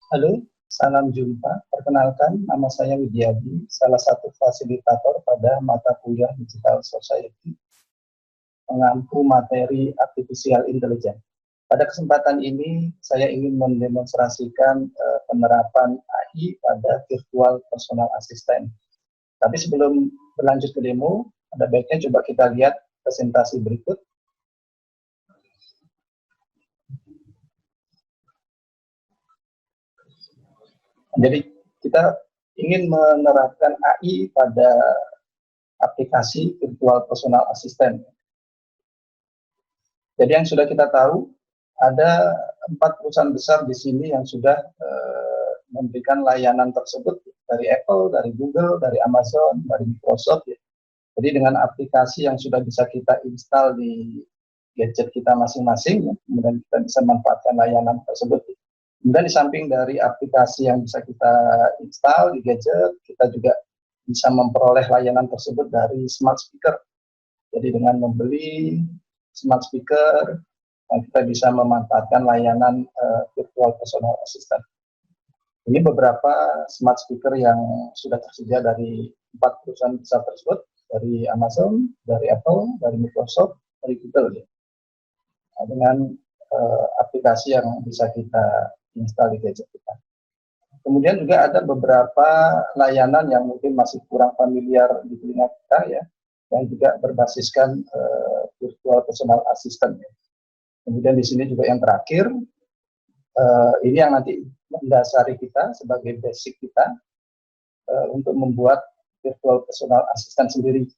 Halo, salam jumpa. Perkenalkan, nama saya Widyadi, salah satu fasilitator pada mata kuliah Digital Society, mengampu materi Artificial Intelligence. Pada kesempatan ini, saya ingin mendemonstrasikan penerapan AI pada Virtual Personal Assistant. Tapi sebelum berlanjut ke demo, ada baiknya coba kita lihat presentasi berikut. Jadi kita ingin menerapkan AI pada aplikasi Virtual Personal Assistant. Jadi yang sudah kita tahu, ada 4 perusahaan besar di sini yang sudah memberikan layanan tersebut, dari Apple, dari Google, dari Amazon, dari Microsoft. Ya. Jadi dengan aplikasi yang sudah bisa kita install di gadget kita masing-masing, ya, kemudian kita bisa manfaatkan layanan tersebut. Kemudian di samping dari aplikasi yang bisa kita install di gadget, kita juga bisa memperoleh layanan tersebut dari smart speaker. Jadi dengan membeli smart speaker, kita bisa memanfaatkan layanan Virtual Personal Assistant. Ini beberapa smart speaker yang sudah tersedia dari 4 perusahaan besar tersebut, dari Amazon, dari Apple, dari Microsoft, dari Google. Ya. Nah, dengan aplikasi yang bisa kita install di gadget kita. Kemudian juga ada beberapa layanan yang mungkin masih kurang familiar di telinga kita, ya, yang juga berbasiskan Virtual Personal Assistant. Ya. Kemudian di sini juga yang terakhir, ini yang nanti mendasari kita sebagai basic kita untuk membuat Virtual Personal Assistant sendiri.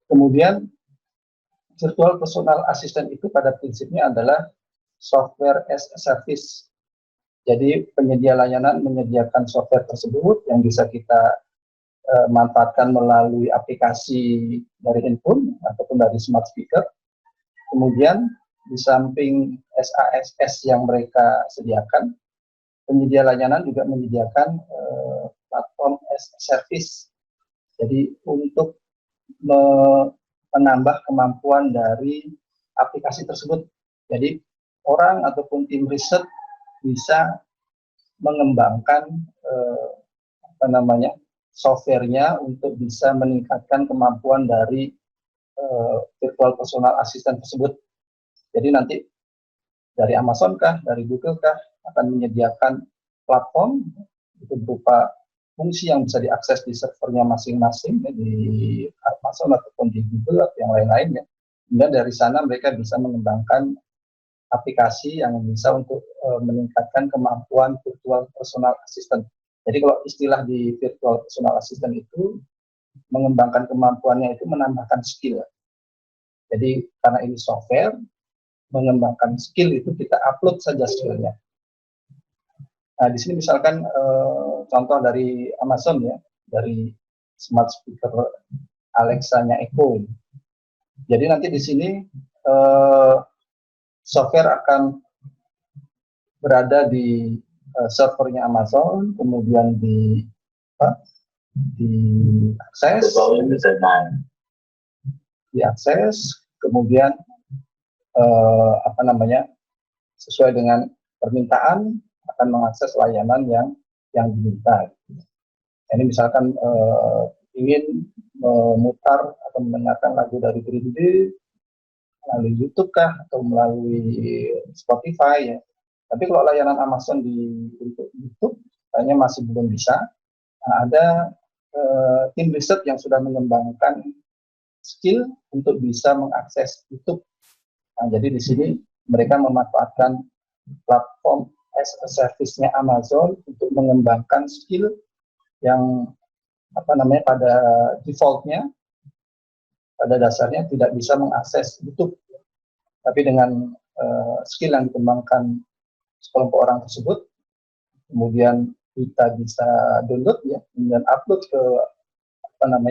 Kemudian Virtual Personal Assistant itu pada prinsipnya adalah software as a service. Jadi penyedia layanan menyediakan software tersebut yang bisa kita manfaatkan melalui aplikasi dari handphone ataupun dari smart speaker. Kemudian di samping SaaS yang mereka sediakan, penyedia layanan juga menyediakan platform as a service. Jadi untuk menambah kemampuan dari aplikasi tersebut. Jadi orang ataupun tim riset bisa mengembangkan softwarenya untuk bisa meningkatkan kemampuan dari Virtual Personal Assistant tersebut. Jadi nanti dari Amazon kah, dari Google kah, akan menyediakan platform itu berupa fungsi yang bisa diakses di servernya masing-masing, ya, di Amazon ataupun di Google atau yang lain-lain. Ya. Kemudian dari sana mereka bisa mengembangkan aplikasi yang bisa untuk meningkatkan kemampuan Virtual Personal Assistant. Jadi kalau istilah di Virtual Personal Assistant itu mengembangkan kemampuannya itu menambahkan skill. Jadi karena ini software, mengembangkan skill itu kita upload saja skillnya. Nah di sini misalkan contoh dari Amazon, ya, dari smart speaker Alexa-nya Echo. Jadi nanti di sini software akan berada di servernya Amazon, kemudian diakses, kemudian sesuai dengan permintaan akan mengakses layanan yang diminta. Ini misalkan ingin memutar atau mendengarkan lagu dari Green Day melalui YouTube kah atau melalui Spotify, ya. Tapi kalau layanan Amazon untuk YouTube kayaknya masih belum bisa. Nah, ada tim riset yang sudah mengembangkan skill untuk bisa mengakses YouTube. Nah, jadi di sini mereka memanfaatkan platform as a service-nya Amazon untuk mengembangkan skill yang pada default-nya, pada dasarnya tidak bisa mengakses YouTube. Tapi dengan skill yang dikembangkan sekelompok orang tersebut, kemudian kita bisa download, ya, kemudian upload ke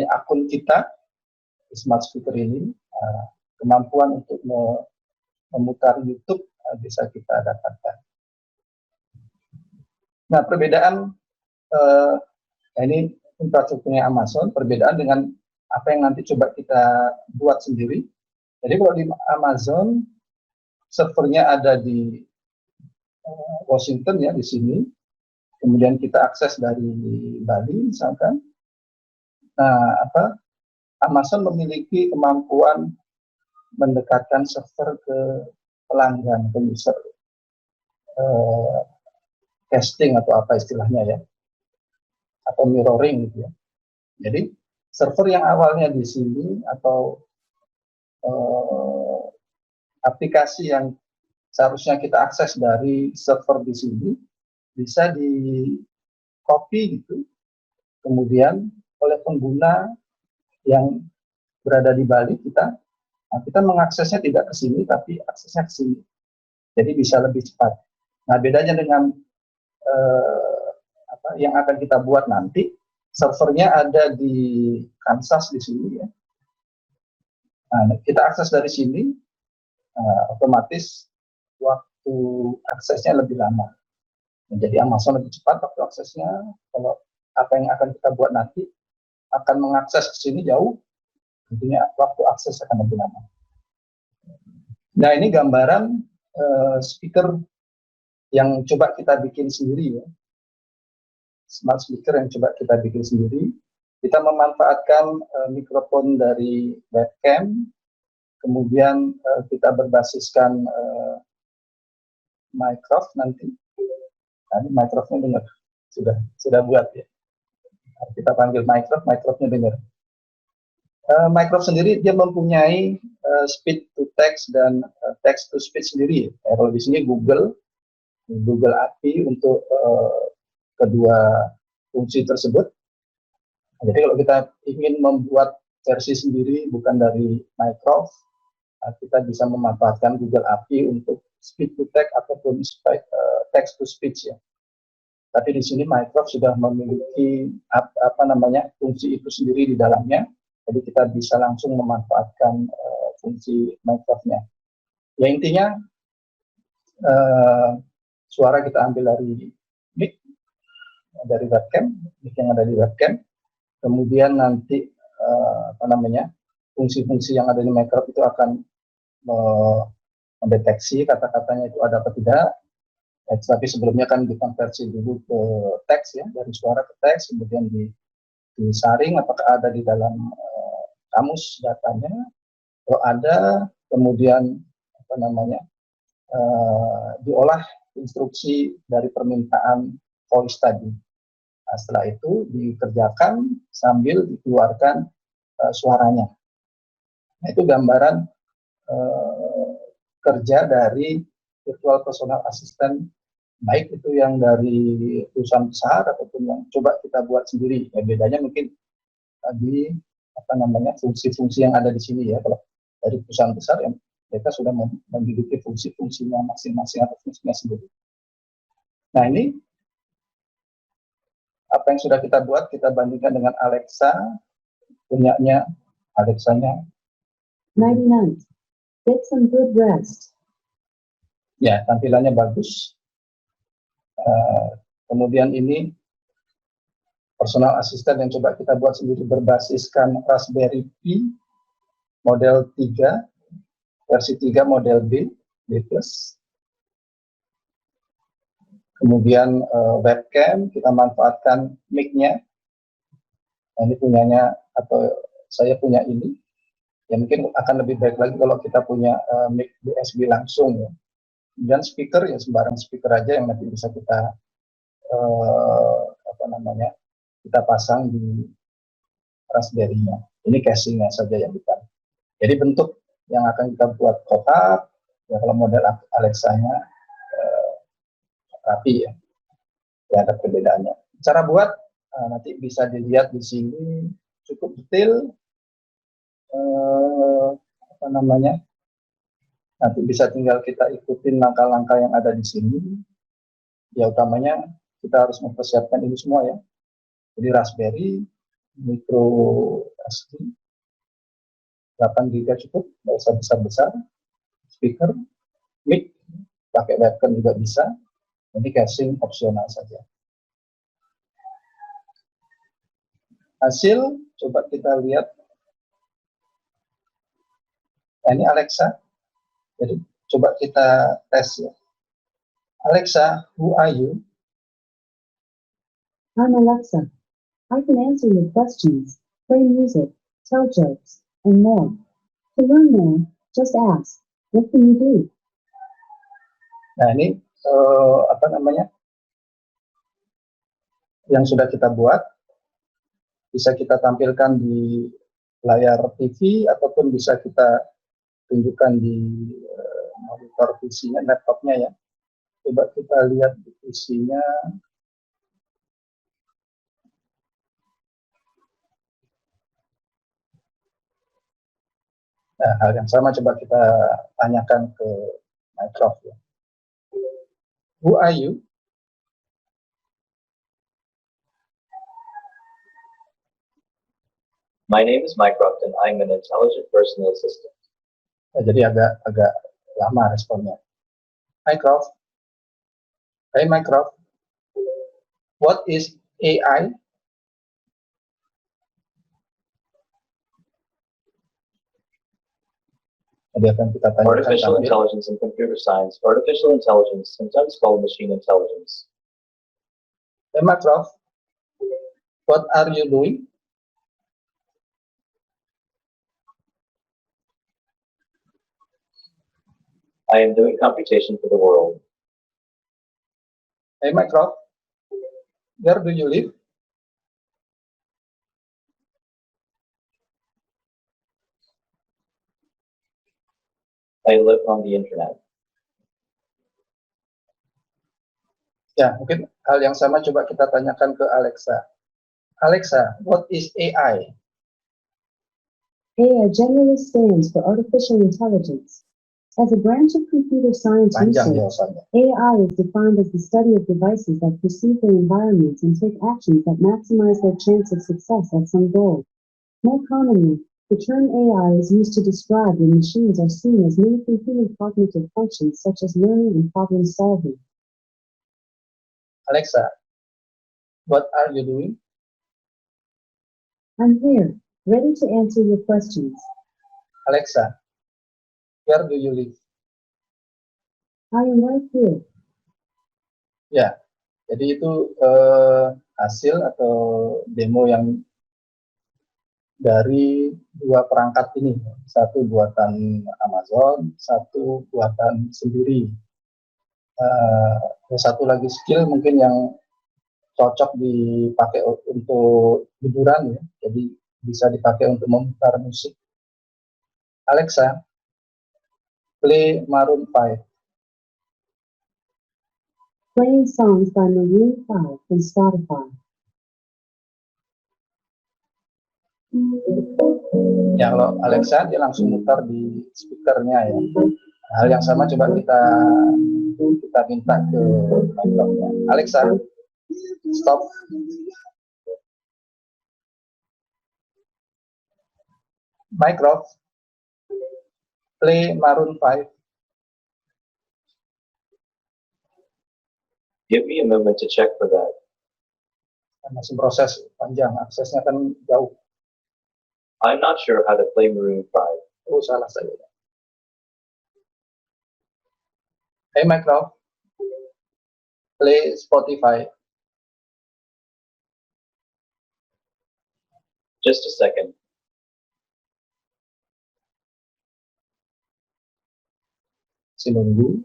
akun kita di smart speaker ini, kemampuan untuk memutar YouTube bisa kita dapatkan. Nah, perbedaan ini infrastrukturnya Amazon, perbedaan dengan apa yang nanti coba kita buat sendiri. Jadi kalau di Amazon servernya ada di Washington ya di sini, kemudian kita akses dari Bali misalkan. Nah, Amazon memiliki kemampuan mendekatkan server ke pelanggan, ke user, casting atau apa istilahnya ya, atau mirroring gitu ya. Jadi server yang awalnya di sini atau aplikasi yang seharusnya kita akses dari server di sini bisa di copy gitu, kemudian oleh pengguna yang berada di Bali kita mengaksesnya tidak ke sini tapi aksesnya ke sini. Jadi bisa lebih cepat. Nah, bedanya dengan yang akan kita buat nanti, servernya ada di Kansas di sini ya. Nah, kita akses dari sini, otomatis waktu aksesnya lebih lama. Jadi Amazon lebih cepat waktu aksesnya. Kalau apa yang akan kita buat nanti akan mengakses ke sini jauh, tentunya waktu akses akan lebih lama. Nah, ini gambaran speaker yang coba kita bikin sendiri ya. Smart speaker yang coba kita bikin sendiri. Kita memanfaatkan mikrofon dari webcam, kemudian kita berbasiskan Mycroft nanti. Tadi Mycroftnya dengar, sudah buat ya. Kita panggil Mycroftnya dengar. Mycroft sendiri dia mempunyai speech to text dan text to speech sendiri. Kalau di sini Google API untuk kedua fungsi tersebut. Jadi kalau kita ingin membuat versi sendiri bukan dari Mycroft, kita bisa memanfaatkan Google API untuk speech to text ataupun text to speech ya. Tapi di sini Mycroft sudah memiliki fungsi itu sendiri di dalamnya, jadi kita bisa langsung memanfaatkan fungsi Mycroft-nya. Ya intinya suara kita ambil dari mic, dari webcam, mic yang ada di webcam, kemudian nanti fungsi-fungsi yang ada di Mycroft itu akan mendeteksi kata-katanya itu ada atau tidak. Tapi sebelumnya kan dikonversi dulu ke teks ya, dari suara ke teks, kemudian disaring apakah ada di dalam kamus datanya. Kalau ada, kemudian diolah instruksi dari permintaan voice tadi. Nah, setelah itu dikerjakan sambil dikeluarkan suaranya. Nah, itu gambaran kerja dari virtual personal assistant, baik itu yang dari perusahaan besar ataupun yang coba kita buat sendiri. Ya, bedanya mungkin di fungsi-fungsi yang ada di sini ya. Kalau dari perusahaan besar yang mereka sudah memiliki fungsi-fungsinya masing-masing atau fungsinya sendiri. Nah, ini apa yang sudah kita buat, kita bandingkan dengan Alexa, punyanya Alexa-nya 99. Get some good rest. Ya, tampilannya bagus. Kemudian ini personal assistant yang coba kita buat sendiri berbasiskan Raspberry Pi model 3, versi 3 model B+. Kemudian webcam, kita manfaatkan mic-nya. Nah, ini punyanya, atau saya punya ini. Ya mungkin akan lebih baik lagi kalau kita punya mic USB langsung ya. Dan speaker ya sembarang speaker aja yang nanti bisa kita kita pasang di Raspberry-nya. Ini casingnya saja yang kita. Jadi bentuk yang akan kita buat kotak, ya kalau model Alexa-nya rapi ya. Ya ada perbedaannya. Cara buat nanti bisa dilihat di sini, cukup detail. Nanti bisa tinggal kita ikutin langkah-langkah yang ada di sini. Ya utamanya kita harus mempersiapkan ini semua ya. Jadi Raspberry, micro SD, 8 GB cukup, nggak usah besar-besar. Speaker, mic, pakai webcam juga bisa. Jadi casing opsional saja. Hasil, coba kita lihat. Nah, ini Alexa. Jadi coba kita tes ya. Alexa, who are you? I'm Alexa. I can answer your questions, play music, tell jokes, and more. To learn more, just ask. What can you do? Nah, ini apa namanya? Yang sudah kita buat, bisa kita tampilkan di layar TV ataupun bisa kita tunjukkan di monitor PC-nya, laptopnya ya. Coba kita lihat di PC-nya. Nah, hal yang sama coba kita tanyakan ke Mycroft ya. Who are you? My name is Mycroft and I'm an intelligent personal assistant. Nah, jadi agak lama responnya. Mycroft. Hey Mycroft. What is AI? Jadi akan kita tanyakan Artificial intelligence and computer science. Artificial intelligence, sometimes called machine intelligence. Hey Mycroft. What are you doing? I am doing computation for the world. Hey Mycroft, where do you live? I live on the internet. Ya, mungkin hal yang sama coba kita tanyakan ke Alexa. Alexa, what is AI? AI generally stands for artificial intelligence. As a branch of computer science Panjang research, jawabannya. AI is defined as the study of devices that perceive their environments and take actions that maximize their chance of success at some goal. More commonly, the term AI is used to describe when machines are seen as mimicking human cognitive functions such as learning and problem solving. Alexa, what are you doing? I'm here, ready to answer your questions. Alexa, where do you live? I am right here. Ya, jadi itu hasil atau demo yang dari dua perangkat ini. Satu buatan Amazon, satu buatan sendiri. Satu lagi skill mungkin yang cocok dipakai untuk hiburan ya, jadi bisa dipakai untuk memutar musik. Alexa, play Maroon 5. Playing songs by Maroon 5 from Spotify. Ya, kalau Alexa dia langsung mutar di speakernya ya. Hal yang sama coba kita minta ke Mycroft-nya. Alexa, stop. Mycroft, play Maroon 5. Give me a moment to check for that. Masih proses panjang, aksesnya kan jauh. I'm not sure how to play Maroon 5. Oh, salah saya. Hey Mycroft, play Spotify. Just a second. Si nunggu.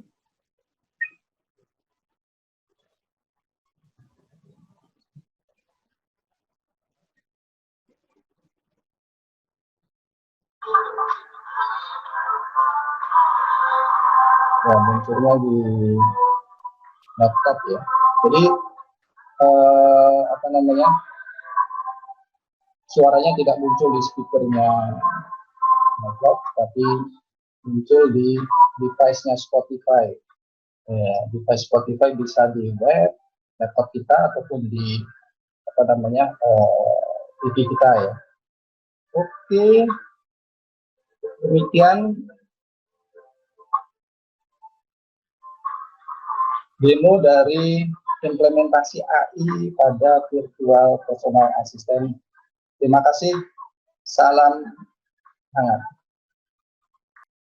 Ya, munculnya di laptop ya. Jadi apa namanya, suaranya tidak muncul di speakernya laptop, tapi muncul di device-nya Spotify. Ya, device Spotify bisa di web, laptop kita ataupun di apa namanya TV kita ya. Oke, demikian demo dari implementasi AI pada virtual personal assistant. Terima kasih. Salam hangat.